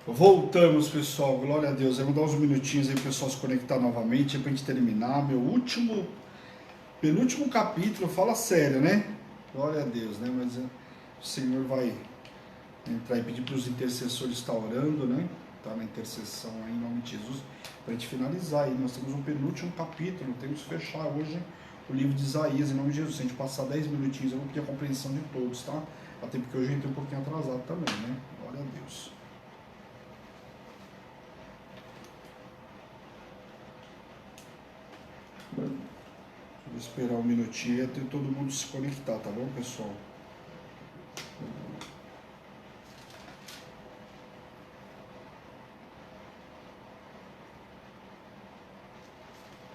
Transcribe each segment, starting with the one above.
Voltamos, pessoal, glória a Deus. Eu vou dar uns minutinhos aí para o pessoal se conectar novamente para a gente terminar. Penúltimo capítulo, fala sério, né? Glória a Deus, né? Mas o Senhor vai entrar e pedir para os intercessores estar orando, né? Tá na intercessão aí em nome de Jesus, para a gente finalizar aí. Nós temos um penúltimo capítulo, temos que fechar hoje o livro de Isaías em nome de Jesus. Se a gente passar 10 minutinhos, eu vou pedir a compreensão de todos, tá? Até porque hoje eu entrei um pouquinho atrasado também, né? Glória a Deus. Vou esperar um minutinho até todo mundo se conectar, tá bom, pessoal?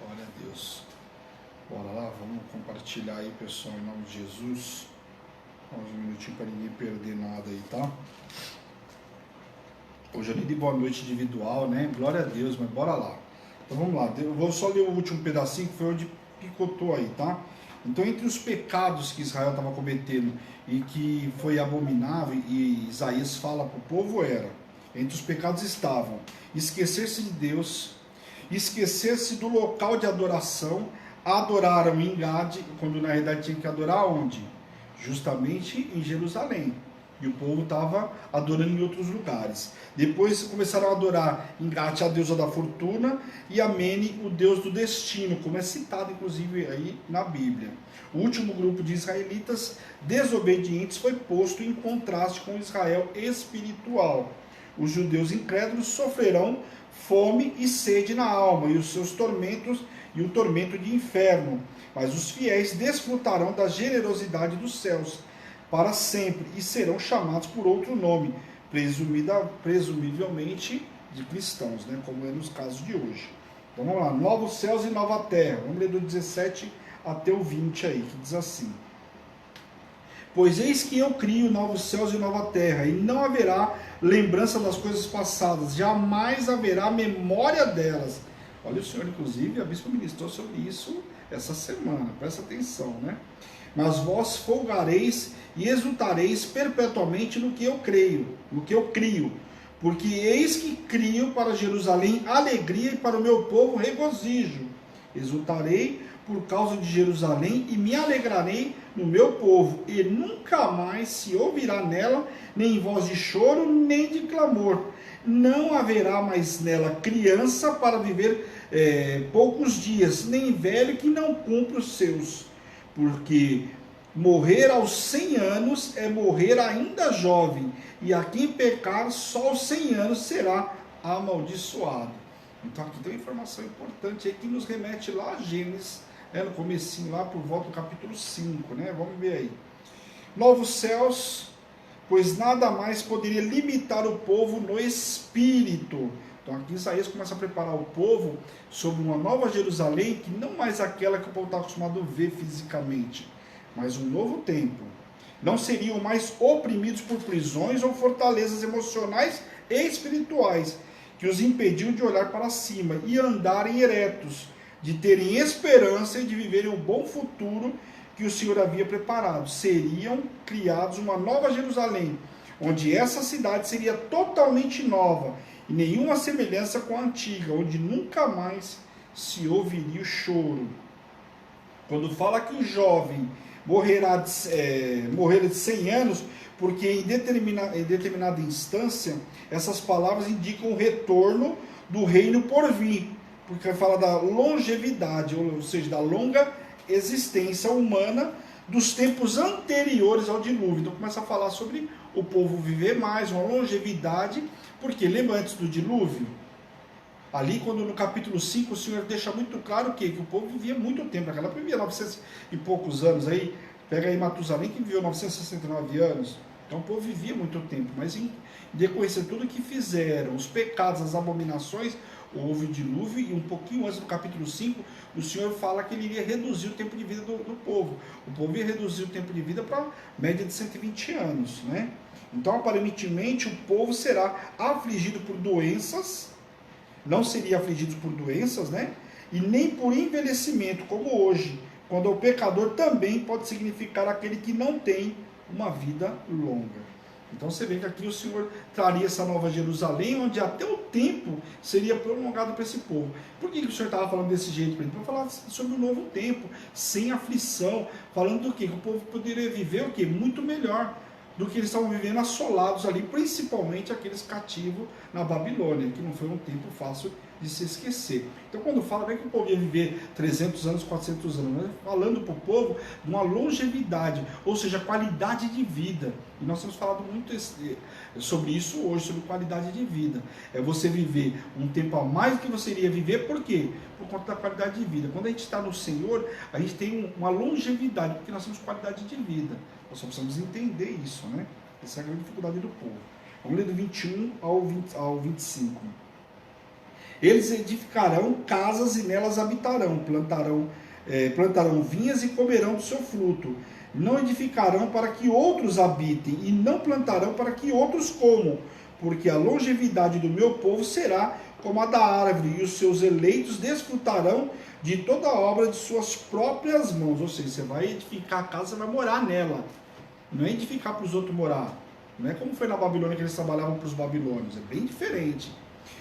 Glória a Deus. Bora lá, vamos compartilhar aí, pessoal, em nome de Jesus. Mais um minutinho para ninguém perder nada aí, tá? Hoje é dia de boa noite individual, né? Glória a Deus, mas bora lá. Então vamos lá, eu vou só ler o último pedacinho que foi onde picotou aí, tá? Então, entre os pecados que Israel estava cometendo e que foi abominável, e Isaías fala para o povo, entre os pecados estavam esquecer-se de Deus, esquecer-se do local de adoração, adoraram em Gade, quando na realidade tinha que adorar onde? Justamente em Jerusalém. E o povo estava adorando em outros lugares. Depois começaram a adorar em Gate a deusa da fortuna e a Mene, o deus do destino, como é citado inclusive aí na Bíblia. O último grupo de israelitas desobedientes foi posto em contraste com Israel espiritual. Os judeus incrédulos sofrerão fome e sede na alma, e os seus tormentos e o tormento de inferno. Mas os fiéis desfrutarão da generosidade dos céus para sempre e serão chamados por outro nome, presumivelmente de cristãos, né, como é nos casos de hoje. Então vamos lá, novos céus e nova terra. Vamos ler do 17 até o 20 aí, que diz assim: Pois eis que eu crio novos céus e nova terra, e não haverá lembrança das coisas passadas, jamais haverá memória delas. Olha, o Senhor, inclusive, a bispa ministrou sobre isso essa semana, presta atenção, né? Mas vós folgareis e exultareis perpetuamente no que eu creio, no que eu crio, porque eis que crio para Jerusalém alegria e para o meu povo regozijo. Exultarei por causa de Jerusalém e me alegrarei no meu povo, e nunca mais se ouvirá nela nem voz de choro, nem de clamor. Não haverá mais nela criança para viver poucos dias, nem velho que não cumpra os seus. Porque morrer aos 100 anos é morrer ainda jovem, e a quem pecar só aos 100 anos será amaldiçoado. Então aqui tem uma informação importante aí que nos remete lá a Gênesis, no comecinho, lá por volta do capítulo 5, né? Vamos ver aí. Novos céus, pois nada mais poderia limitar o povo no espírito. Então aqui Isaías começa a preparar o povo sobre uma nova Jerusalém, que não mais aquela que o povo está acostumado a ver fisicamente, mas um novo tempo. Não seriam mais oprimidos por prisões ou fortalezas emocionais e espirituais, que os impediam de olhar para cima e andarem eretos, de terem esperança e de viverem o bom futuro que o Senhor havia preparado. Seriam criados uma nova Jerusalém, onde essa cidade seria totalmente nova, e nenhuma semelhança com a antiga, onde nunca mais se ouviria o choro. Quando fala que o jovem morrerá de 100 anos, porque em determinada instância, essas palavras indicam o retorno do reino por vir, porque fala da longevidade, ou seja, da longa existência humana dos tempos anteriores ao dilúvio. Então começa a falar sobre o povo viver mais, uma longevidade, porque lembra antes do dilúvio? Ali, quando no capítulo 5 o Senhor deixa muito claro que o povo vivia muito tempo, naquela época vivia 900 e poucos anos aí, pega aí Matusalém que viveu 969 anos, então o povo vivia muito tempo, mas em decorrência de tudo que fizeram, os pecados, as abominações, houve o dilúvio, e um pouquinho antes do capítulo 5, o Senhor fala que ele iria reduzir o tempo de vida do povo. O povo ia reduzir o tempo de vida para média de 120 anos, né? Então, aparentemente, o povo será afligido por doenças, não seria afligido por doenças, né? E nem por envelhecimento, como hoje, quando o pecador também pode significar aquele que não tem uma vida longa. Então você vê que aqui o Senhor traria essa nova Jerusalém, onde até o tempo seria prolongado para esse povo. Por que o Senhor estava falando desse jeito? Para falar sobre o novo tempo, sem aflição, falando do quê? Que o povo poderia viver o quê? Muito melhor do que eles estavam vivendo assolados ali, principalmente aqueles cativos na Babilônia, que não foi um tempo fácil de se esquecer. Então quando fala, não é que o povo ia viver 300 anos, 400 anos, mas falando para o povo de uma longevidade, ou seja, qualidade de vida. E nós temos falado muito sobre isso hoje, sobre qualidade de vida. É você viver um tempo a mais do que você iria viver, por quê? Por conta da qualidade de vida. Quando a gente está no Senhor, a gente tem uma longevidade, porque nós temos qualidade de vida. Nós só precisamos entender isso, né? Essa é a grande dificuldade do povo. Vamos ler do 21 ao 25. Eles edificarão casas e nelas habitarão, plantarão vinhas e comerão do seu fruto. Não edificarão para que outros habitem, e não plantarão para que outros comam, porque a longevidade do meu povo será como a da árvore, e os seus eleitos desfrutarão de toda a obra de suas próprias mãos. Ou seja, você vai edificar a casa, você vai morar nela. Não é edificar para os outros morar. Não é como foi na Babilônia que eles trabalhavam para os babilônios. É bem diferente.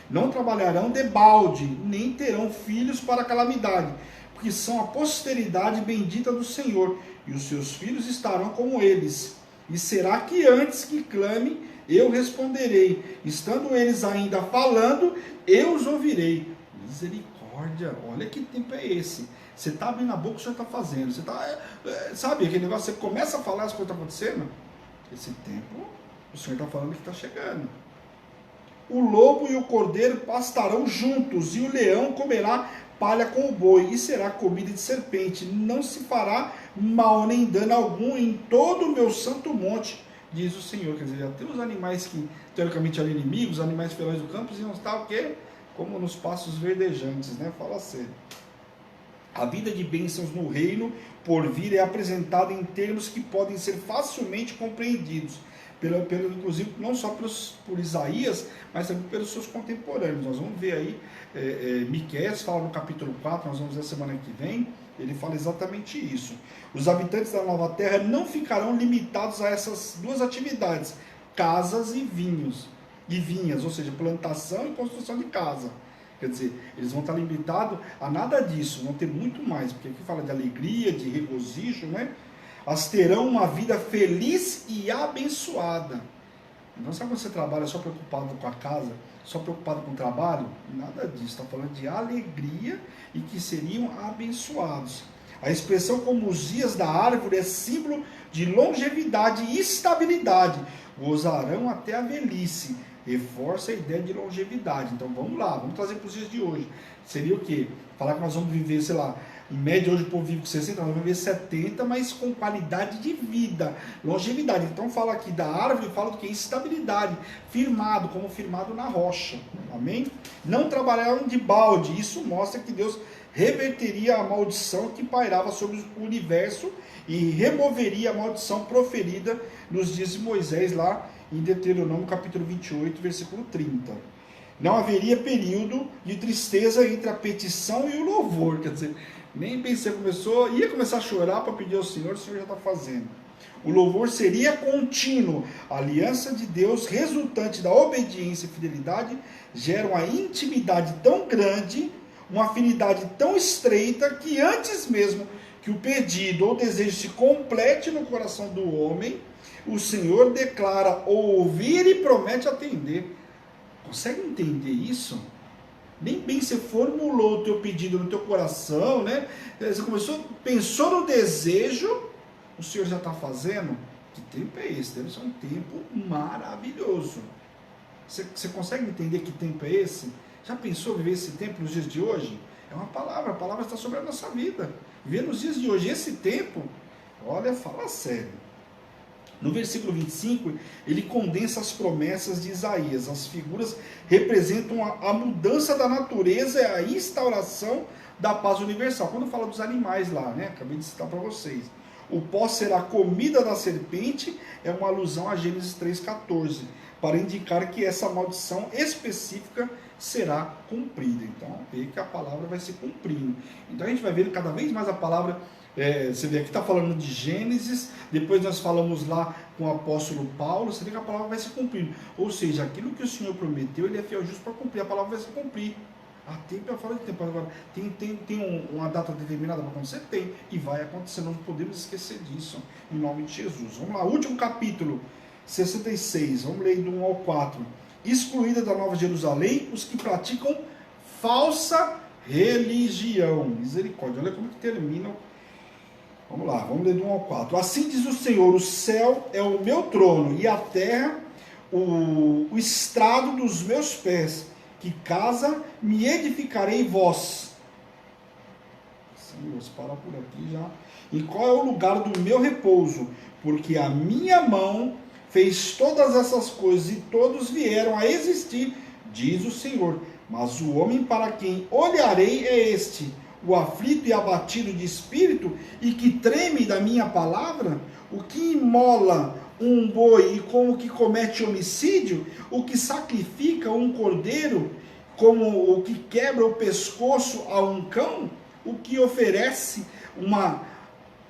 Não trabalharão debalde, nem terão filhos para a calamidade, porque são a posteridade bendita do Senhor, e os seus filhos estarão como eles. E será que antes que clame, eu responderei. Estando eles ainda falando, eu os ouvirei. Misericórdia, olha que tempo é esse. Você está abrindo a boca, o Senhor está fazendo. Você está, sabe, aquele negócio, você começa a falar, as coisas estão acontecendo. Esse tempo, o Senhor está falando que está chegando. O lobo e o cordeiro pastarão juntos, e o leão comerá palha com o boi, e será comida de serpente. Não se fará mal nem dano algum em todo o meu santo monte, diz o Senhor. Quer dizer, até os animais que teoricamente eram inimigos, os animais ferozes do campo, iam estar o quê? Como nos pastos verdejantes, né? Fala sério. A vida de bênçãos no reino por vir é apresentada em termos que podem ser facilmente compreendidos, inclusive não só por Isaías, mas também pelos seus contemporâneos. Nós vamos ver aí, Miqueias fala no capítulo 4, nós vamos ver a semana que vem, ele fala exatamente isso. Os habitantes da nova terra não ficarão limitados a essas duas atividades, casas e vinhas, ou seja, plantação e construção de casa. Quer dizer, eles vão estar limitados a nada disso, vão ter muito mais, porque aqui fala de alegria, de regozijo, né? As terão uma vida feliz e abençoada. Não sabe quando você trabalha só preocupado com a casa, só preocupado com o trabalho? Nada disso, está falando de alegria e que seriam abençoados. A expressão como os dias da árvore é símbolo de longevidade e estabilidade. Gozarão até a velhice. Reforça a ideia de longevidade. Então vamos lá, vamos trazer para os dias de hoje. Seria o quê? Falar que nós vamos viver, sei lá, em média hoje o povo vive com 60, nós vamos viver 70, mas com qualidade de vida, longevidade. Então fala aqui da árvore, fala do que? Estabilidade, firmado, como firmado na rocha. Amém? Não trabalharam de balde. Isso mostra que Deus reverteria a maldição que pairava sobre o universo e removeria a maldição proferida nos dias de Moisés lá em Deuteronômio capítulo 28, versículo 30. Não haveria período de tristeza entre a petição e o louvor. Quer dizer, nem bem você ia começar a chorar para pedir ao Senhor, o Senhor já está fazendo. O louvor seria contínuo. A aliança de Deus, resultante da obediência e fidelidade, gera uma intimidade tão grande, uma afinidade tão estreita, que antes mesmo que o pedido ou desejo se complete no coração do homem, o Senhor declara ouvir e promete atender. Consegue entender isso? Nem bem você formulou o teu pedido no teu coração, né? Você pensou no desejo, o Senhor já está fazendo. Que tempo é esse? Deve ser um tempo maravilhoso. Você consegue entender que tempo é esse? Já pensou viver esse tempo nos dias de hoje? É uma palavra, a palavra está sobre a nossa vida. Viver nos dias de hoje, esse tempo, olha, fala sério. No versículo 25, ele condensa as promessas de Isaías. As figuras representam a mudança da natureza e a instauração da paz universal. Quando fala dos animais lá, né? Acabei de citar para vocês. O pó será comida da serpente, é uma alusão a Gênesis 3,14, para indicar que essa maldição específica será cumprida. Então, vê que a palavra vai se cumprindo. Então, a gente vai vendo cada vez mais a palavra Você vê aqui está falando de Gênesis, depois nós falamos lá com o apóstolo Paulo, você vê que a palavra vai se cumprir. Ou seja, aquilo que o Senhor prometeu, ele é fiel justo para cumprir, a palavra vai se cumprir. Há tempo é fora de tempo. Agora, tem uma data determinada para acontecer? Tem. E vai acontecer, não podemos esquecer disso, em nome de Jesus. Vamos lá, último capítulo, 66, vamos ler do 1 ao 4. Excluída da Nova Jerusalém os que praticam falsa religião. Misericórdia, olha como que termina. Vamos lá, vamos ler do 1 ao 4. Assim diz o Senhor: o céu é o meu trono e a terra o estrado dos meus pés. Que casa me edificarei vós? Senhor, para por aqui já. E qual é o lugar do meu repouso? Porque a minha mão fez todas essas coisas e todos vieram a existir, diz o Senhor. Mas o homem para quem olharei é este, o aflito e abatido de espírito e que treme da minha palavra, o que imola um boi e como que comete homicídio, o que sacrifica um cordeiro, como o que quebra o pescoço a um cão, o que oferece uma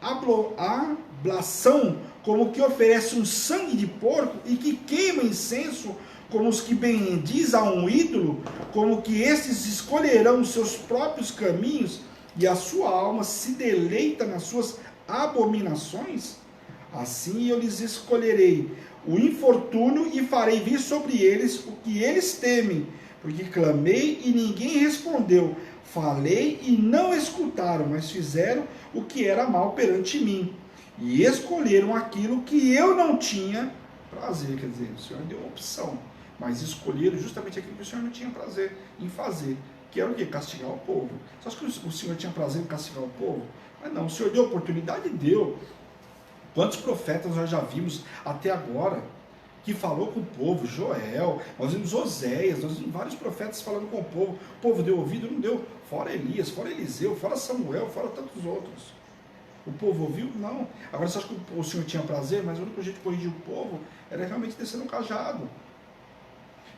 ablação, como que oferece um sangue de porco, e que queima incenso, como os que bendiz a um ídolo, como que estes escolherão os seus próprios caminhos, e a sua alma se deleita nas suas abominações, assim eu lhes escolherei o infortúnio e farei vir sobre eles o que eles temem, porque clamei e ninguém respondeu, falei e não escutaram, mas fizeram o que era mal perante mim, e escolheram aquilo que eu não tinha prazer. Quer dizer, o Senhor deu opção, mas escolheram justamente aquilo que o Senhor não tinha prazer em fazer, que era o quê? Castigar o povo. Você acha que o Senhor tinha prazer em castigar o povo? Mas não, o Senhor deu oportunidade, deu. Quantos profetas nós já vimos até agora que falou com o povo? Joel, nós vimos Oséias, nós vimos vários profetas falando com o povo. O povo deu ouvido? Não deu. Fora Elias, fora Eliseu, fora Samuel, fora tantos outros. O povo ouviu? Não. Agora você acha que o Senhor tinha prazer? Mas o único jeito de corrigir o povo era realmente descer no cajado.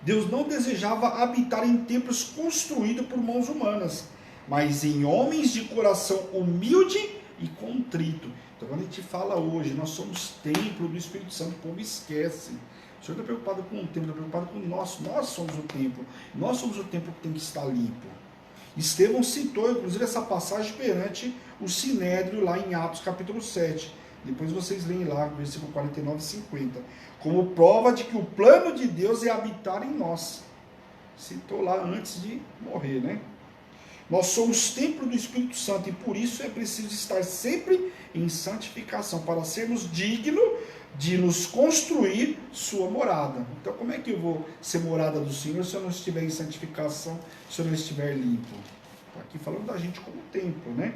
Deus não desejava habitar em templos construídos por mãos humanas, mas em homens de coração humilde e contrito. Então, quando a gente fala hoje, nós somos templo do Espírito Santo, o povo esquece. O Senhor está preocupado com o templo, está preocupado com nós somos o templo. Nós somos o templo que tem que estar limpo. Estevão citou, inclusive, essa passagem perante o Sinédrio, lá em Atos capítulo 7. Depois vocês leem lá, versículo 49 e 50. Como prova de que o plano de Deus é habitar em nós. Citou lá antes de morrer, né? Nós somos templo do Espírito Santo e por isso é preciso estar sempre em santificação, para sermos dignos de nos construir sua morada. Então, como é que eu vou ser morada do Senhor se eu não estiver em santificação, se eu não estiver limpo? Estou aqui falando da gente como templo, né?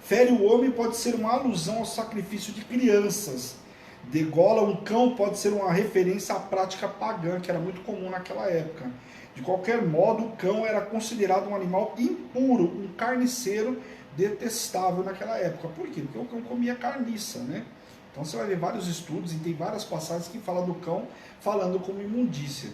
Fere o homem pode ser uma alusão ao sacrifício de crianças. Degola um cão pode ser uma referência à prática pagã, que era muito comum naquela época. De qualquer modo, o cão era considerado um animal impuro, um carniceiro detestável naquela época. Por quê? Porque o cão comia carniça, né? Então você vai ver vários estudos e tem várias passagens que falam do cão falando como imundícia.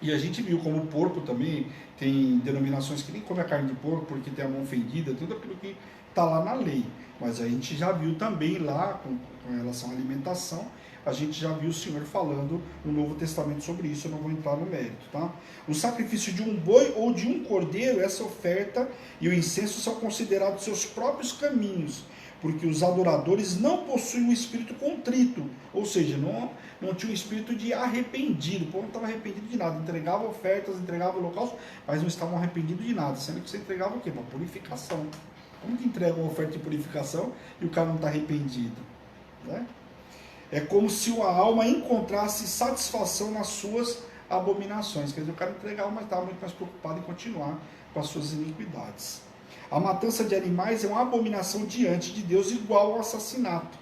E a gente viu como o porco também, tem denominações que nem come a carne de porco porque tem a mão fendida, tudo aquilo que está lá na lei. Mas a gente já viu também lá, com relação à alimentação, a gente já viu o Senhor falando no Novo Testamento sobre isso, eu não vou entrar no mérito, tá? O sacrifício de um boi ou de um cordeiro, essa oferta e o incenso são considerados seus próprios caminhos, porque os adoradores não possuem um espírito contrito, ou seja, não tinha um espírito de arrependido, o povo não estava arrependido de nada, entregava ofertas, entregava holocausto, mas não estavam arrependidos de nada, sendo que você entregava o quê? Uma purificação. Como que entrega uma oferta de purificação e o cara não está arrependido? Né? É como se uma alma encontrasse satisfação nas suas abominações. Quer dizer, o cara entregava, mas estava muito mais preocupado em continuar com as suas iniquidades. A matança de animais é uma abominação diante de Deus, igual ao assassinato,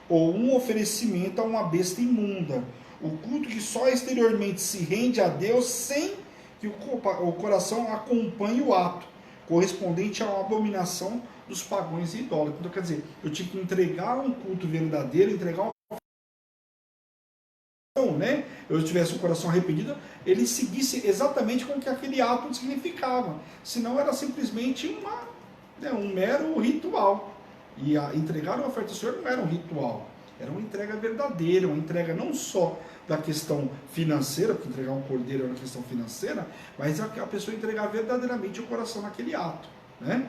ou um oferecimento a uma besta imunda. O culto que só exteriormente se rende a Deus sem que o coração acompanhe o ato, correspondente a uma abominação dos pagãos e idólatras. Então, quer dizer, eu tinha que entregar um culto verdadeiro, entregar uma né? Eu tivesse o coração arrependido, ele seguisse exatamente com o que aquele ato significava. Senão era simplesmente um mero ritual. E entregar a oferta ao Senhor não era um ritual, era uma entrega verdadeira, uma entrega não só da questão financeira, porque entregar um cordeiro é uma questão financeira, mas a pessoa entregar verdadeiramente o coração naquele ato, né?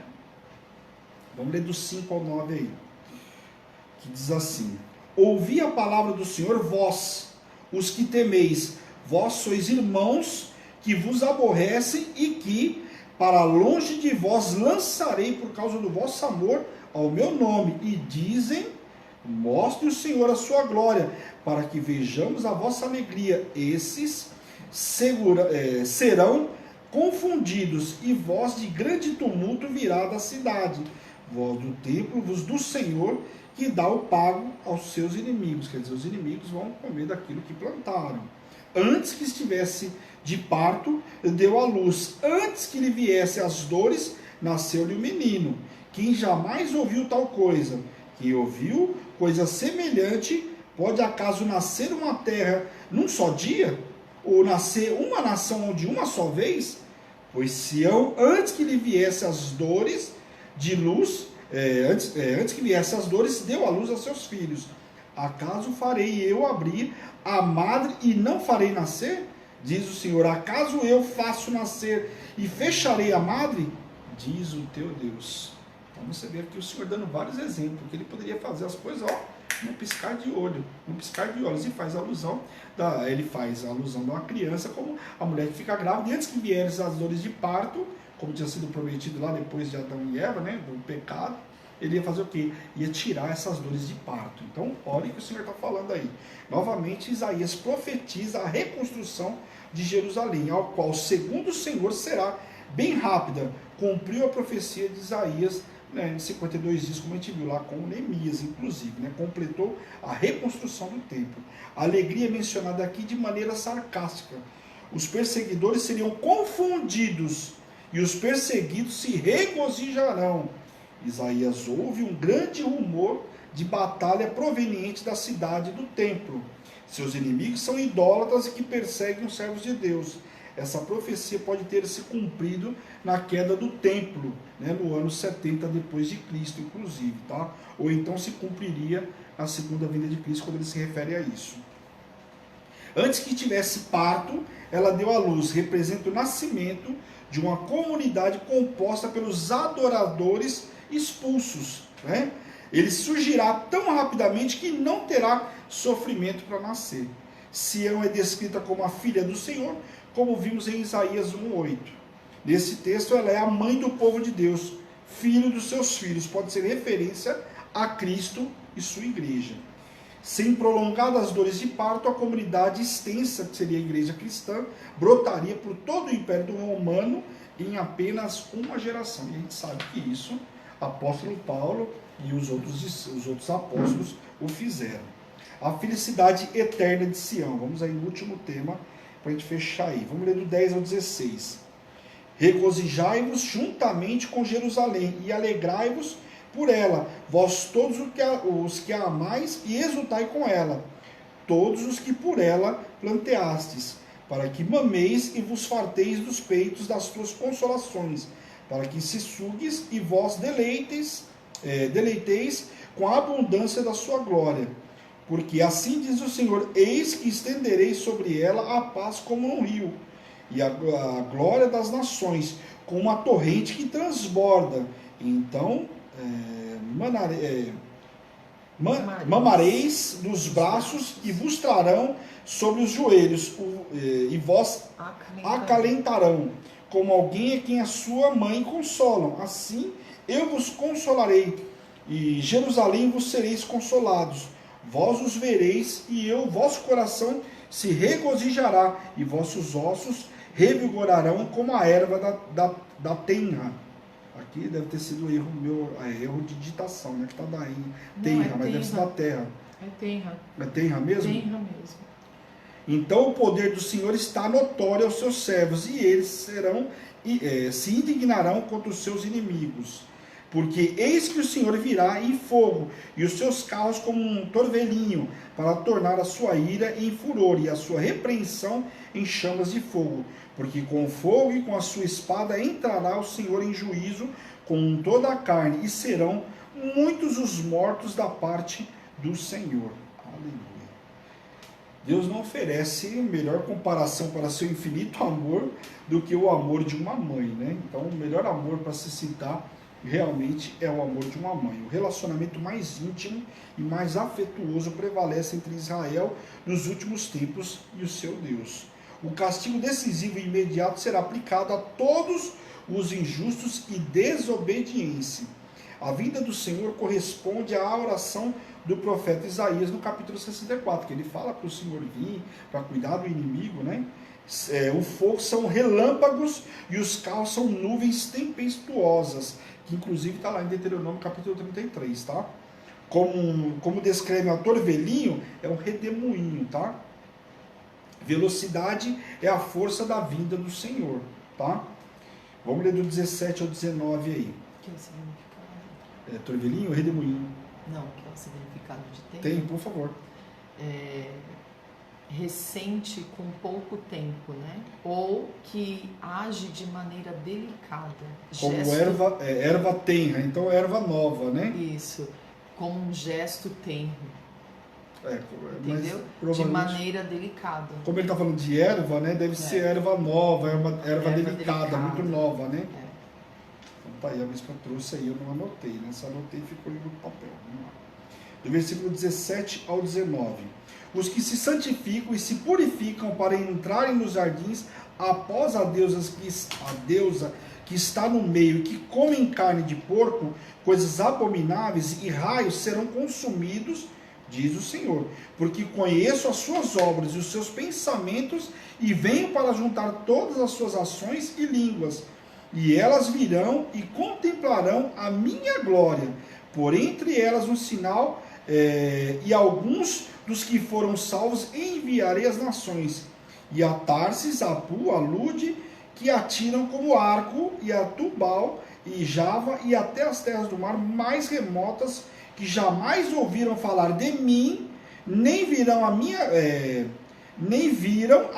Vamos ler do 5 ao 9 aí, que diz assim: ouvi a palavra do Senhor, vós, os que temeis, vós sois irmãos que vos aborrecem e que para longe de vós lançarei por causa do vosso amor ao meu nome, e dizem, mostre o Senhor a sua glória, para que vejamos a vossa alegria. Esses serão confundidos, e voz de grande tumulto virá da cidade, voz do templo, voz do Senhor, que dá o pago aos seus inimigos. Quer dizer, os inimigos vão comer daquilo que plantaram. Antes que estivesse de parto, deu à luz. Antes que lhe viesse as dores, nasceu-lhe o menino. Quem jamais ouviu tal coisa? Quem ouviu coisa semelhante, pode acaso nascer uma terra num só dia? Ou nascer uma nação de uma só vez? Pois Sião, antes que lhe viesse as dores de luz, antes que viesse as dores, deu à luz a seus filhos. Acaso farei eu abrir a madre e não farei nascer? Diz o Senhor. Acaso eu faço nascer e fecharei a madre? Diz o teu Deus. Então você vê aqui o Senhor dando vários exemplos, que ele poderia fazer as coisas, num piscar de olho, num piscar de olhos, e ele faz alusão de uma criança, como a mulher que fica grávida, e antes que vierem as dores de parto, como tinha sido prometido lá depois de Adão e Eva, né, do pecado, ele ia fazer o quê? Ia tirar essas dores de parto. Então, olha o que o Senhor está falando aí. Novamente, Isaías profetiza a reconstrução de Jerusalém, ao qual, segundo o Senhor, será bem rápida. Cumpriu a profecia de Isaías, né, em 52 dias, como a gente viu lá com Neemias, inclusive, né, completou a reconstrução do templo. A alegria é mencionada aqui de maneira sarcástica. Os perseguidores seriam confundidos e os perseguidos se regozijarão. Isaías ouve um grande rumor de batalha proveniente da cidade do templo. Seus inimigos são idólatras que perseguem os servos de Deus. Essa profecia pode ter se cumprido na queda do templo, né, no ano 70 depois de Cristo, inclusive, tá? Ou então se cumpriria na segunda vinda de Cristo, quando ele se refere a isso. Antes que tivesse parto, ela deu à luz, representa o nascimento de uma comunidade composta pelos adoradores expulsos, né? Ele surgirá tão rapidamente que não terá sofrimento para nascer. Sião é descrita como a filha do Senhor, como vimos em Isaías 1:8. Nesse texto, ela é a mãe do povo de Deus, filho dos seus filhos. Pode ser referência a Cristo e sua igreja. Sem prolongadas dores de parto, a comunidade extensa, que seria a igreja cristã, brotaria por todo o Império Romano em apenas uma geração. E a gente sabe que isso, o apóstolo Paulo e os outros apóstolos o fizeram. A felicidade eterna de Sião. Vamos aí no último tema, para a gente fechar aí. Vamos ler do 10 ao 16. Regozijai-vos juntamente com Jerusalém e alegrai-vos por ela, vós todos os que a amais, e exultai com ela, todos os que por ela planteastes, para que mameis e vos farteis dos peitos das tuas consolações, para que se sugues e vós deleiteis com a abundância da sua glória. Porque assim diz o Senhor, eis que estenderei sobre ela a paz como um rio, e a glória das nações, como uma torrente que transborda. Então, mamareis dos braços e vos trarão sobre os joelhos, e vós acalentarão, como alguém a quem a sua mãe consolam. Assim eu vos consolarei, e Jerusalém vos sereis consolados. Vós os vereis, e vosso coração se regozijará, e vossos ossos revigorarão como a erva da tenra. Aqui deve ter sido erro de digitação, né? Que está daí, tenra, mas deve ser da terra. É tenra. É tenra mesmo? Tenra mesmo. Então o poder do Senhor está notório aos seus servos, e eles se indignarão contra os seus inimigos. Porque eis que o Senhor virá em fogo, e os seus carros como um torvelinho, para tornar a sua ira em furor, e a sua repreensão em chamas de fogo. Porque com o fogo e com a sua espada entrará o Senhor em juízo com toda a carne, e serão muitos os mortos da parte do Senhor. Aleluia. Deus não oferece melhor comparação para seu infinito amor do que o amor de uma mãe, né? Então, o melhor amor para se citar realmente é o amor de uma mãe. O relacionamento mais íntimo e mais afetuoso prevalece entre Israel nos últimos tempos e o seu Deus. O castigo decisivo e imediato será aplicado a todos os injustos e desobedientes. A vinda do Senhor corresponde à oração do profeta Isaías no capítulo 64, que ele fala para o Senhor vir, para cuidar do inimigo, né? O fogo são relâmpagos e os carros são nuvens tempestuosas, que inclusive está lá em Deuteronômio capítulo 33, tá? Como descreve o autor Velhinho, é um redemoinho, tá? Velocidade é a força da vinda do Senhor, tá? Vamos ler do 17 ao 19 aí. Que é o significado? Torvelinho ou redemoinho? Não, que é o significado de tempo. Tem, por favor. Recente com pouco tempo, né? Ou que age de maneira delicada. Como erva tenra, então erva nova, né? Isso, como um gesto tenro. Entendeu? De maneira delicada. Como ele está falando de erva, né? Deve ser erva nova, erva delicada, muito nova, né? Então tá aí, a bispa trouxe aí, eu não anotei, né? Se anotei, ficou ali no papel. Vamos lá. Do versículo 17 ao 19. Os que se santificam e se purificam para entrarem nos jardins após a deusa que está no meio, que comem carne de porco, coisas abomináveis e raios serão consumidos, diz o Senhor, porque conheço as suas obras e os seus pensamentos e venho para juntar todas as suas ações e línguas, e elas virão e contemplarão a minha glória, por entre elas um sinal, e alguns dos que foram salvos enviarei às nações, e a Tarsis, a Pu, a Lude, que atiram como arco, e a Tubal e Java, e até as terras do mar mais remotas, que jamais ouviram falar de mim, nem viram a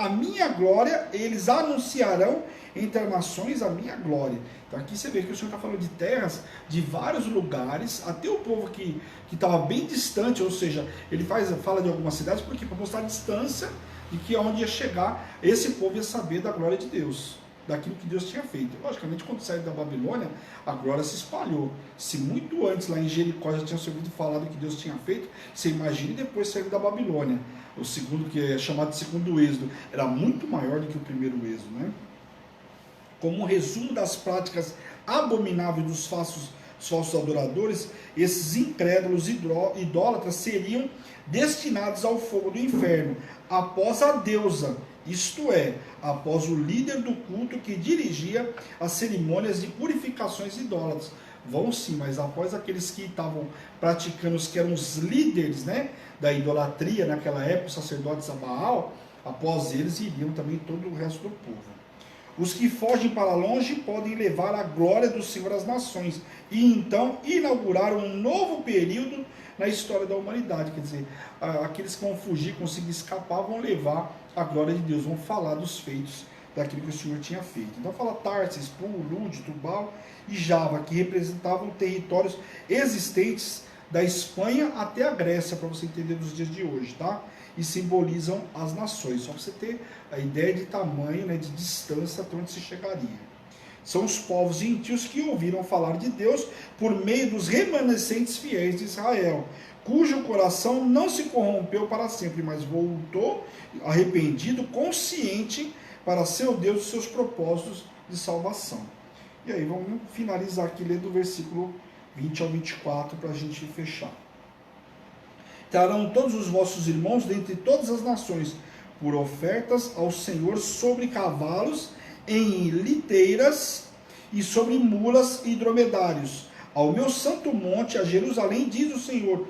minha glória, eles anunciarão entre as nações a minha glória. Então aqui você vê que o Senhor está falando de terras de vários lugares, até o povo que estava bem distante, ou seja, ele fala de algumas cidades, porque para mostrar a distância de que onde ia chegar, esse povo ia saber da glória de Deus, daquilo que Deus tinha feito. Logicamente, quando saiu da Babilônia, a glória se espalhou. Se muito antes, lá em Jericó, já tinham ouvido falar do que Deus tinha feito, você imagine depois saindo da Babilônia. O segundo, que é chamado de segundo êxodo, era muito maior do que o primeiro êxodo, né? Como um resumo das práticas abomináveis dos falsos adoradores, esses incrédulos idólatras seriam destinados ao fogo do inferno, após a deusa, isto é, após o líder do culto que dirigia as cerimônias de purificações idólatras. Vão sim, mas após aqueles que estavam praticando, os que eram os líderes, né, da idolatria naquela época, os sacerdotes a Baal, após eles iriam também todo o resto do povo. Os que fogem para longe podem levar a glória do Senhor às nações e então inaugurar um novo período na história da humanidade. Quer dizer, aqueles que vão fugir, conseguir escapar, vão levar a glória de Deus, vão falar dos feitos daquilo que o Senhor tinha feito. Então fala Tarsis, Pu, Lud, Tubal e Java, que representavam territórios existentes da Espanha até a Grécia, para você entender dos dias de hoje, tá? E simbolizam as nações, só para você ter a ideia de tamanho, né, de distância até onde se chegaria. São os povos gentios que ouviram falar de Deus por meio dos remanescentes fiéis de Israel, cujo coração não se corrompeu para sempre, mas voltou arrependido, consciente para seu Deus e seus propósitos de salvação. E aí vamos finalizar aqui lendo o versículo 20 ao 24 para a gente fechar. Trarão todos os vossos irmãos dentre todas as nações por ofertas ao Senhor sobre cavalos, em liteiras e sobre mulas e dromedários, ao meu santo monte, a Jerusalém, diz o Senhor,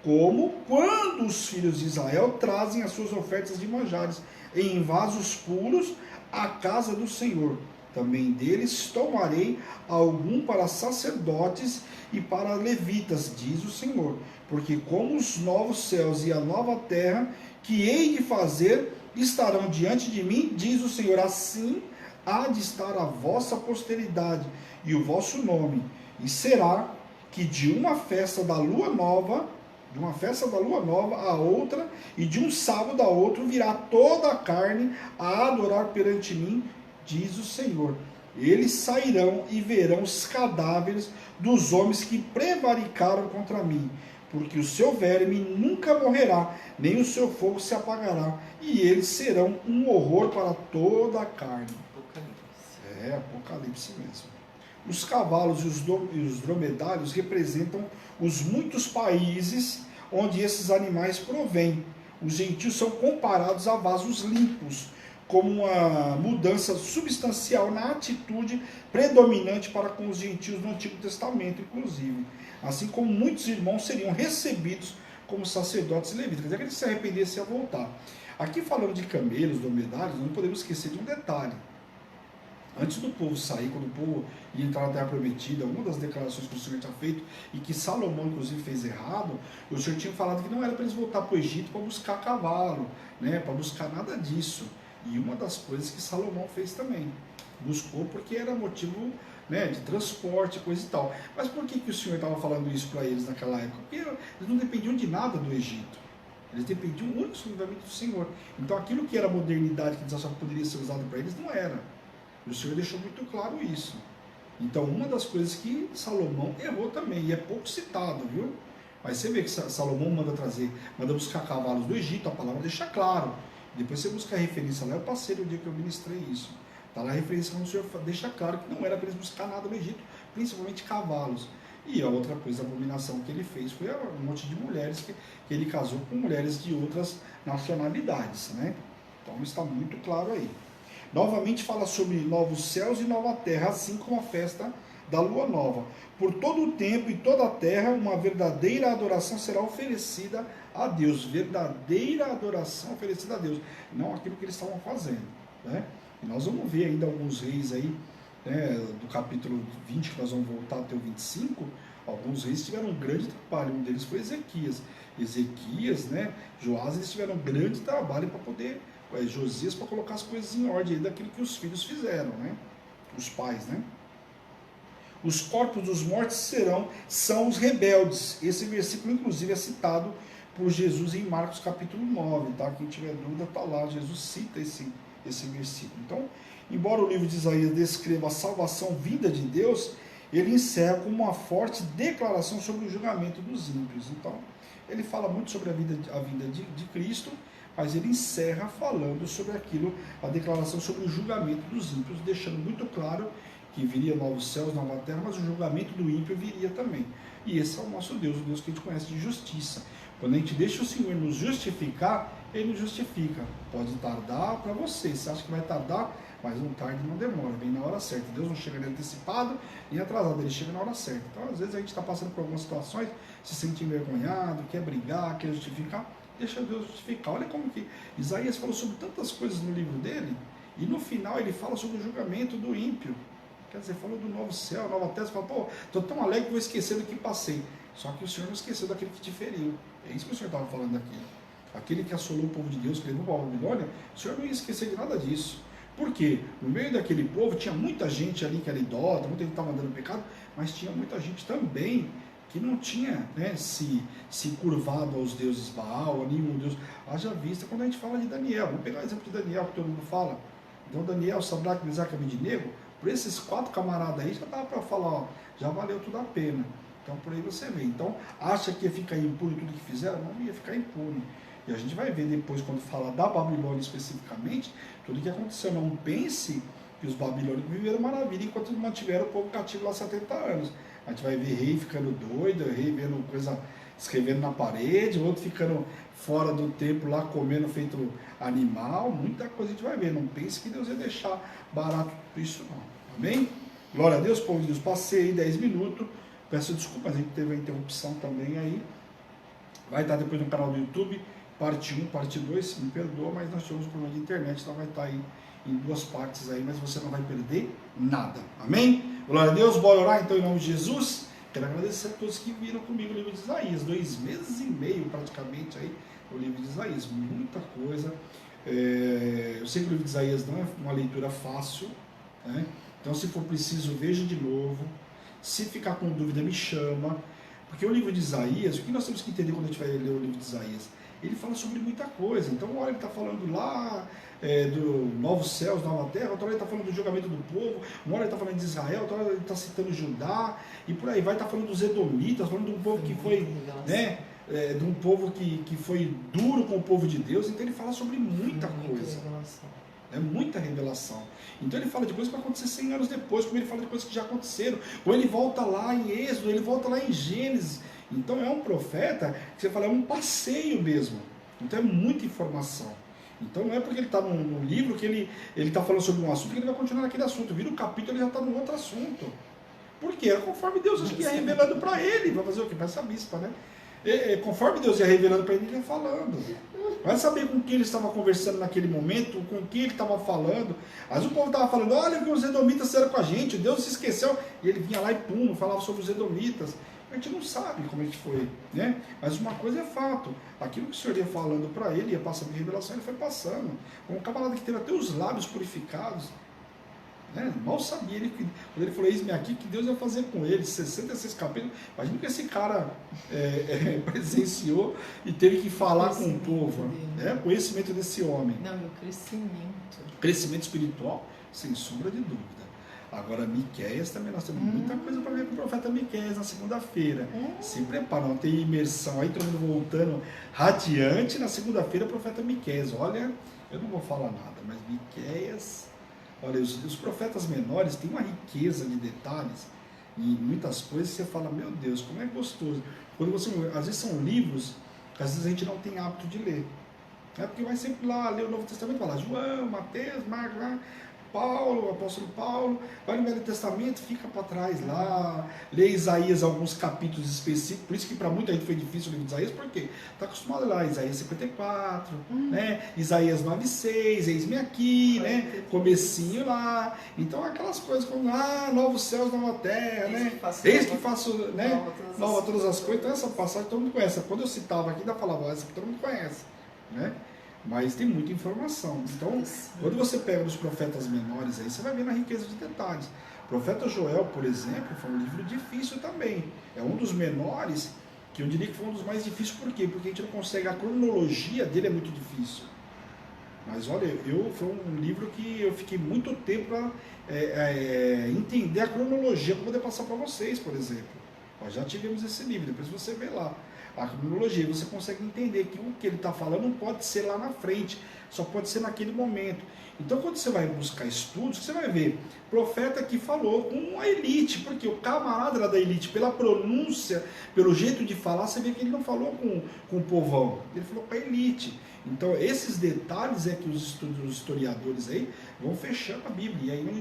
como quando os filhos de Israel trazem as suas ofertas de manjares em vasos puros à casa do Senhor. Também deles tomarei algum para sacerdotes e para levitas, diz o Senhor, porque como os novos céus e a nova terra que hei de fazer estarão diante de mim, diz o Senhor, assim há de estar a vossa posteridade e o vosso nome, e será que de uma festa da lua nova a outra, e de um sábado a outro virá toda a carne a adorar perante mim, diz o Senhor. Eles sairão e verão os cadáveres dos homens que prevaricaram contra mim, porque o seu verme nunca morrerá, nem o seu fogo se apagará, e eles serão um horror para toda a carne. Apocalipse. Apocalipse mesmo. Os cavalos e os dromedários representam os muitos países onde esses animais provêm. Os gentios são comparados a vasos limpos, como uma mudança substancial na atitude predominante para com os gentios no Antigo Testamento, inclusive. Assim como muitos irmãos seriam recebidos como sacerdotes e levitas. Quer dizer que eles se arrependessem a voltar. Aqui falando de camelos, dromedários, não podemos esquecer de um detalhe. Antes do povo sair, quando o povo ia entrar na Terra Prometida, uma das declarações que o Senhor tinha feito, e que Salomão inclusive fez errado, o Senhor tinha falado que não era para eles voltar para o Egito para buscar cavalo, para buscar nada disso. E uma das coisas que Salomão fez também, buscou porque era motivo de transporte, coisa e tal. Mas por que o Senhor estava falando isso para eles naquela época? Porque eles não dependiam de nada do Egito. Eles dependiam único e exclusivamente do Senhor. Então aquilo que era modernidade, que eles achavam que poderia ser usado para eles, não era. E o Senhor deixou muito claro isso. Então uma das coisas que Salomão errou também, e é pouco citado, viu? Mas você vê que Salomão manda buscar cavalos do Egito, a palavra deixa claro. Depois você busca a referência lá, eu passei no dia que eu ministrei isso. Está lá a referência quando o Senhor deixa claro que não era para eles buscar nada no Egito, principalmente cavalos. E a outra coisa, a abominação que ele fez foi um monte de mulheres que ele casou com mulheres de outras nacionalidades, Então está muito claro aí. Novamente fala sobre novos céus e nova terra, assim como a festa da lua nova. Por todo o tempo e toda a terra, uma verdadeira adoração será oferecida a Deus. Verdadeira adoração oferecida a Deus. Não aquilo que eles estavam fazendo. E nós vamos ver ainda alguns reis aí, do capítulo 20, que nós vamos voltar até o 25, alguns reis tiveram um grande trabalho. Um deles foi Ezequias. Joás, eles tiveram um grande trabalho para poder... Josias, para colocar as coisas em ordem daquilo que os filhos fizeram, os pais, Os corpos dos mortos são os rebeldes. Esse versículo, inclusive, é citado por Jesus em Marcos capítulo 9, tá? Quem tiver dúvida, está lá, Jesus cita esse versículo. Então, embora o livro de Isaías descreva a salvação vinda de Deus, ele encerra com uma forte declaração sobre o julgamento dos ímpios. Então, ele fala muito sobre a vinda de Cristo, mas ele encerra falando sobre a declaração sobre o julgamento dos ímpios, deixando muito claro que viria novos céus, nova terra, mas o julgamento do ímpio viria também. E esse é o nosso Deus, o Deus que a gente conhece de justiça. Quando a gente deixa o Senhor nos justificar, Ele nos justifica. Pode tardar para você acha que vai tardar, mas não tarde e não demora, vem na hora certa. Deus não chega nem antecipado, nem atrasado, Ele chega na hora certa. Então, às vezes a gente está passando por algumas situações, se sente envergonhado, quer brigar, quer justificar, deixa Deus justificar. Olha como que Isaías falou sobre tantas coisas no livro dele, e no final ele fala sobre o julgamento do ímpio. Quer dizer, falou do novo céu, nova terra, você fala, estou tão alegre que vou esquecer do que passei. Só que o Senhor não esqueceu daquele que te feriu. É isso que o Senhor estava falando aqui. Aquele que assolou o povo de Deus, que levou para a Babilônia, o Senhor não ia esquecer de nada disso. Por quê? No meio daquele povo tinha muita gente ali que era idólatra, muita gente estava andando pecado, mas tinha muita gente também que não tinha se curvado aos deuses Baal, a nenhum deus. Haja vista quando a gente fala de Daniel. Vamos pegar o exemplo de Daniel, que todo mundo fala. Então Daniel, Sadraque, Mesaque e Abednego, por esses 4 camaradas aí, já dá para falar, já valeu tudo a pena. Então por aí você vê. Então, acha que ia ficar impune tudo que fizeram? Não ia ficar impune. E a gente vai ver depois, quando fala da Babilônia especificamente, tudo o que aconteceu. Não pense que os babilônicos viveram maravilha enquanto mantiveram o povo cativo lá 70 anos. A gente vai ver rei ficando doido, rei vendo coisa, escrevendo na parede, outro ficando fora do templo lá, comendo feito animal, muita coisa a gente vai ver. Não pense que Deus ia deixar barato tudo isso não. Amém? Glória a Deus, povo de Deus. Passei aí 10 minutos, peço desculpa, mas a gente teve a interrupção também aí. Vai estar depois no canal do YouTube, parte 1, parte 2, me perdoa, mas nós tivemos um problema de internet, então vai estar aí em 2 partes aí, mas você não vai perder nada. Amém? Glória a Deus, bora orar então em nome de Jesus. Quero agradecer a todos que viram comigo o livro de Isaías, 2 meses e meio praticamente aí, o livro de Isaías, muita coisa. Eu sei que o livro de Isaías não é uma leitura fácil, então se for preciso, veja de novo. Se ficar com dúvida, me chama. Porque o livro de Isaías, o que nós temos que entender quando a gente vai ler o livro de Isaías? Ele fala sobre muita coisa. Então, uma hora ele está falando lá do novos céus, nova terra, outra hora ele está falando do julgamento do povo, uma hora ele está falando de Israel, outra hora ele está citando Judá, e por aí vai, está falando dos edomitas, falando de um povo que foi, né, de um povo que foi duro com o povo de Deus. Então ele fala sobre muita coisa. É muita revelação. Então ele fala de coisas que vai acontecer 100 anos depois, como ele fala de coisas que já aconteceram. Ou ele volta lá em Êxodo, ele volta lá em Gênesis. Então é um profeta que você fala, é um passeio mesmo. Então é muita informação. Então não é porque ele está num livro que ele está falando sobre um assunto que ele vai continuar naquele assunto. Vira o capítulo, ele já está num outro assunto. Por quê? É conforme Deus ia revelando para ele. Vai fazer o quê? Vai ser a bispa, né? Conforme Deus ia revelando para ele, ele ia falando. Vai saber com quem ele estava conversando naquele momento, com quem ele estava falando. Mas o povo estava falando, olha que os edomitas fizeram com a gente, Deus se esqueceu. E ele vinha lá e pum, falava sobre os edomitas. A gente não sabe como é que foi, né? Mas uma coisa é fato, aquilo que o Senhor ia falando para ele, ia passando de revelação, ele foi passando. Um camarada que teve até os lábios purificados, né? Mal sabia ele, quando ele falou, eis-me aqui, que Deus ia fazer com ele, 66 capítulos. Imagina que esse cara presenciou e teve que falar com o povo, né? Conhecimento desse homem. Não, e o crescimento. Crescimento espiritual, sem sombra de dúvida. Agora, Miqueias também, nós temos muita coisa para ver com o profeta Miqueias na segunda-feira. Se prepara, não tem imersão aí, todo mundo voltando radiante. Na segunda-feira, profeta Miqueias. Olha, eu não vou falar nada, mas Miqueias, olha, os profetas menores têm uma riqueza de detalhes e muitas coisas que você fala, meu Deus, como é gostoso. Quando você, às vezes são livros que às vezes a gente não tem hábito de ler. É porque vai sempre lá ler o Novo Testamento, vai lá, João, Mateus, Marcos, Paulo, o apóstolo Paulo, vai no Velho Testamento, fica para trás lá, lê Isaías, alguns capítulos específicos, por isso que para muita gente foi difícil o livro de Isaías, porque está acostumado lá, Isaías 54, né? Isaías 9,6, eis-me aqui, né? Comecinho lá, então aquelas coisas como, novos céus, nova terra, né? Eis que faço, né? Nova todas as coisas, então essa passagem todo mundo conhece, quando eu citava aqui, ainda falava, essa aqui todo mundo conhece, né? Mas tem muita informação. Então, quando você pega os profetas menores aí, você vai ver na riqueza de detalhes. O profeta Joel, por exemplo, foi um livro difícil também. É um dos menores, que eu diria que foi um dos mais difíceis. Por quê? Porque a gente não consegue, a cronologia dele é muito difícil. Mas olha, foi um livro que eu fiquei muito tempo para entender a cronologia, para poder passar para vocês, por exemplo. Nós já tivemos esse livro, depois você vê lá. A cronologia, você consegue entender que o que ele está falando não pode ser lá na frente, só pode ser naquele momento. Então, quando você vai buscar estudos, você vai ver profeta que falou com a elite, porque o camarada era da elite, pela pronúncia, pelo jeito de falar, você vê que ele não falou com o povão, ele falou com a elite. Então, esses detalhes é que os historiadores aí vão fechando a Bíblia, e aí a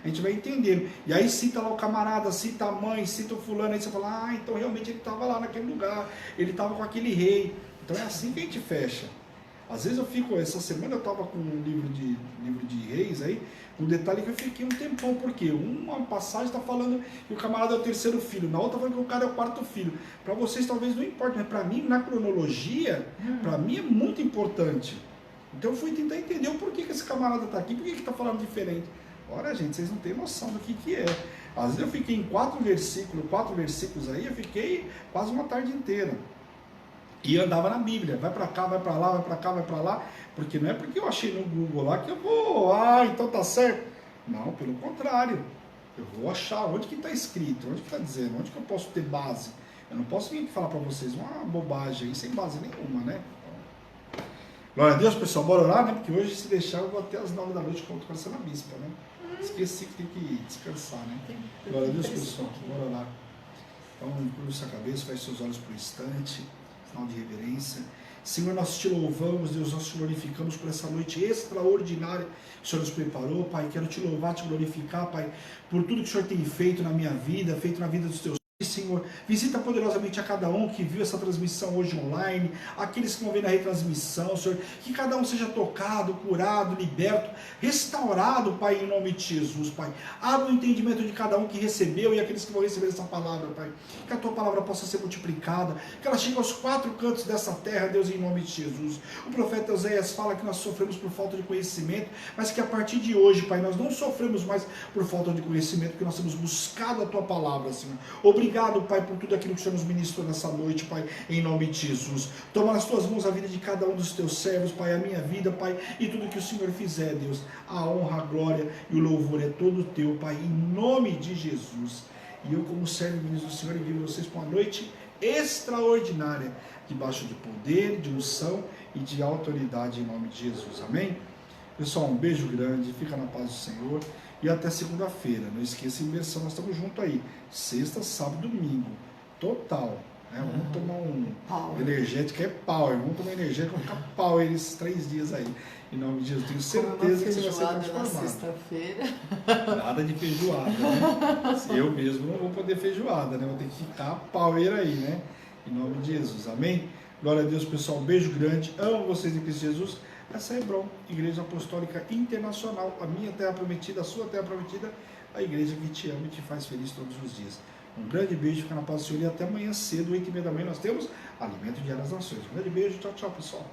gente vai entendendo. E aí cita lá o camarada, cita a mãe, cita o fulano, aí você fala, então realmente ele estava lá naquele lugar, ele estava com aquele rei. Então é assim que a gente fecha. Às vezes essa semana eu estava com um livro de reis aí, um detalhe que eu fiquei um tempão, porque uma passagem está falando que o camarada é o terceiro filho, na outra falando que o cara é o quarto filho. Para vocês talvez não importe, mas para mim, na cronologia, para mim é muito importante. Então eu fui tentar entender o porquê que esse camarada está aqui, por que está falando diferente. Ora, gente, vocês não têm noção do que é. Às vezes eu fiquei em 4 versículos aí, eu fiquei quase uma tarde inteira. E andava na Bíblia, vai para cá, vai para lá, vai para cá, vai para lá, porque não é porque eu achei no Google lá que eu vou, então tá certo. Não, pelo contrário, eu vou achar onde que está escrito, onde que está dizendo, onde que eu posso ter base. Eu não posso vir aqui falar para vocês uma bobagem aí, sem base nenhuma, né? Glória a Deus, pessoal, bora orar, né? Porque hoje, se deixar, eu vou até às 9 da noite conversando na bispa, né? Esqueci que tem que descansar, né? Glória a Deus, pessoal, bora orar. Então, curva sua cabeça, feche seus olhos por um instante. De reverência. Senhor, nós te louvamos, Deus, nós te glorificamos por essa noite extraordinária que o Senhor nos preparou, Pai. Quero te louvar, te glorificar, Pai, por tudo que o Senhor tem feito na minha vida, feito na vida dos teus filhos. Senhor, visita poderosamente a cada um que viu essa transmissão hoje online, aqueles que vão ver na retransmissão, Senhor, que cada um seja tocado, curado, liberto, restaurado, Pai, em nome de Jesus, Pai. Abra o entendimento de cada um que recebeu e aqueles que vão receber essa palavra, Pai. Que a Tua palavra possa ser multiplicada, que ela chegue aos 4 cantos dessa terra, Deus, em nome de Jesus. O profeta Oséias fala que nós sofremos por falta de conhecimento, mas que a partir de hoje, Pai, nós não sofremos mais por falta de conhecimento, porque nós temos buscado a Tua palavra, Senhor. Obrigado, Pai, por tudo aquilo que o Senhor nos ministrou nessa noite, Pai, em nome de Jesus. Toma nas Tuas mãos a vida de cada um dos Teus servos, Pai, a minha vida, Pai, e tudo que o Senhor fizer, Deus. A honra, a glória e o louvor é todo Teu, Pai, em nome de Jesus. E eu, como servo e ministro do Senhor, envio vocês para uma noite extraordinária, debaixo de poder, de unção e de autoridade, em nome de Jesus. Amém? Pessoal, um beijo grande, fica na paz do Senhor e até segunda-feira. Não esqueça a imersão, nós estamos juntos aí. Sexta, sábado, domingo. Total. Né? Vamos tomar um energético, é power. Vamos tomar energético, vamos ficar power esses 3 dias aí. Em nome de Jesus, tenho certeza que você vai ser transformado. Na sexta-feira. Nada de feijoada, né? Eu mesmo não vou poder feijoada, né? Vou ter que ficar power aí, né? Em nome de Jesus, amém? Glória a Deus, pessoal, um beijo grande, amo vocês em Cristo Jesus. Essa é Hebron, Igreja Apostólica Internacional, a minha terra prometida, a sua terra prometida, a igreja que te ama e te faz feliz todos os dias. Um grande beijo, fica na paz do Senhor e até amanhã cedo, 8h30 da manhã, nós temos Alimento Diário das Nações. Um grande beijo, tchau, tchau, pessoal.